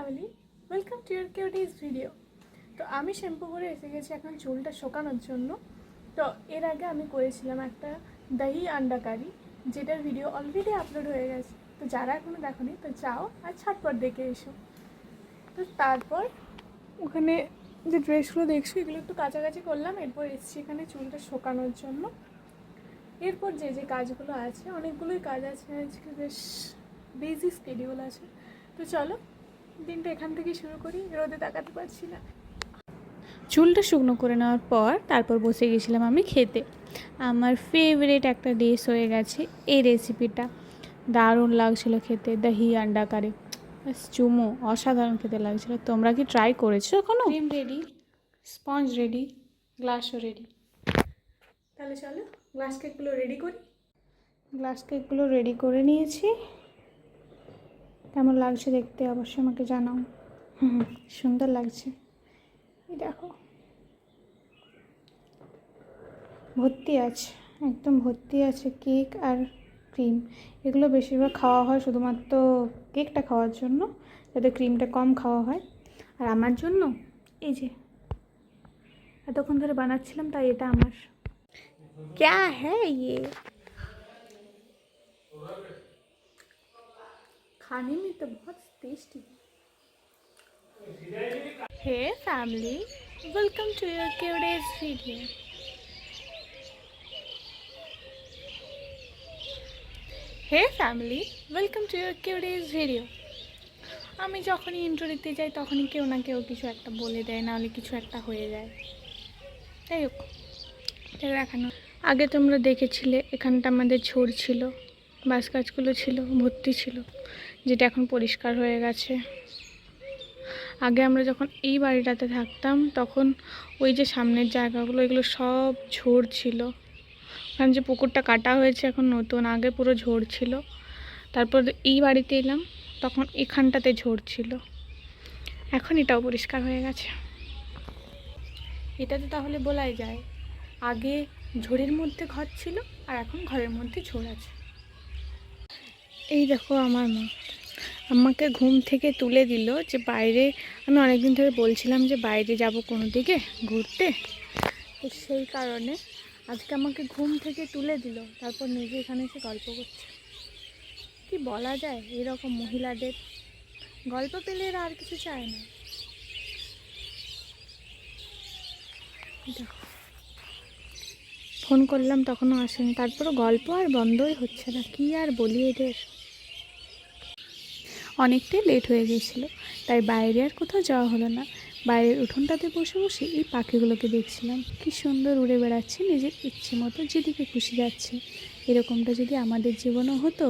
Family, welcome to year cuties video. তো আমি shampoo করে এসে গেছি এখন চুলটা শোকানোর জন্য। তো এর আগে আমি করেছিলাম একটা দহি আন্ডা কারি, যেটার ভিডিও অলরেডি আপলোড হয়ে গেছে। তো যারা এখনও দেখোনি তো যাও আর ছটপট দেখে এসো। তো তারপর ওখানে যে ড্রেসগুলো দেখছো এগুলো একটু কাছাকাছি করলাম, এরপর এসেছি এখানে চুলটা শোকানোর জন্য। এরপর যে যে কাজগুলো আছে, অনেকগুলোই কাজ আছে, আজকে বেশ বিজি স্কেডিউল আছে। তো চলো দিনটা এখান থেকে শুরু করি, রোদে তাকাতে পারছি না। চুলটা শুকনো করে নেওয়ার পর তারপর বসে গেছিলাম আমি খেতে। আমার ফেভারিট একটা ডিশ হয়ে গেছে এই রেসিপিটা। দারুণ লাগছিল খেতে, দহি আন্ডা কারি, ব্যাস চুমো, অসাধারণ খেতে লাগছিলো। তোমরা কি ট্রাই করেছো এখনো? ক্রিম রেডি, স্পঞ্জ রেডি, গ্লাসও রেডি। তাহলে চলো গ্লাস কেকগুলো রেডি করি। গ্লাস কেকগুলো রেডি করে নিয়েছি। কেমন লাগছে দেখতে অবশ্যই আমাকে জানাও। সুন্দর লাগছে। এই দেখো ভর্তি আছে, একদম ভর্তি আছে কেক আর ক্রিম। এগুলো বেশিরভাগ খাওয়া হয় শুধুমাত্র কেকটা খাওয়ার জন্য, যাতে ক্রিমটা কম খাওয়া হয়। আর আমার জন্য এই যে এতক্ষণ ধরে বানাচ্ছিলাম, তাই এটা আমার। क्या है ये? खाने में तो बहुत tasty. Hey family, welcome to your today's video. Hey family, welcome to your today's video. আমি যখনই ইন্ট্রো দিতে যাই তখনই কেউ না কেউ কিছু একটা বলে দেয়, নাহলে কিছু একটা হয়ে যায়। যাই হোক, দেখানো আগে তোমরা দেখেছিলে এখানটা আমাদের ঝোড় ছিল, বাঁশ গাছগুলো ছিল, ভর্তি ছিল, যেটা এখন পরিষ্কার হয়ে গেছে। আগে আমরা যখন এই বাড়িটাতে থাকতাম তখন ওই যে সামনের জায়গাগুলো এগুলো সব ঝোড় ছিল। ওখানে যে পুকুরটা কাটা হয়েছে এখন নতুন, আগে পুরো ঝোড় ছিল। তারপর এই বাড়িতে এলাম তখন এখানটাতে ঝোড় ছিল, এখন এটাও পরিষ্কার হয়ে গেছে। এটাতে তাহলে বলাই যায় আগে ঝোড়ের মধ্যে ঘর ছিল আর এখন ঘরের মধ্যে ঝোড় আছে। এই দেখো আমার মা আমাকে ঘুম থেকে তুলে দিল যে বাইরে, আমি অনেকদিন ধরে বলছিলাম যে বাইরে যাব কোনো দিকে ঘুরতে, তো সেই কারণে আজকে আমাকে ঘুম থেকে তুলে দিল। তারপর নিজে এখানে এসে গল্প করছে। কি বলা যায়, এরকম মহিলাদের গল্প পেলে এরা আর কিছু চায় না। দেখো ফোন করলাম তখনও আসেনি, তারপরও গল্প আর বন্ধই হচ্ছে না। কি আর বলি এদের। অনেকটাই লেট হয়ে গিয়েছিল, তাই বাইরে আর কোথাও যাওয়া হলো না। বাইরের উঠোনটাতে বসে বসে এই পাখিগুলোকে দেখছিলাম, কি সুন্দর উড়ে বেড়াচ্ছে নিজের ইচ্ছে মতো, যেদিকে খুশি যাচ্ছে। এরকমটা যদি আমাদের জীবনেও হতো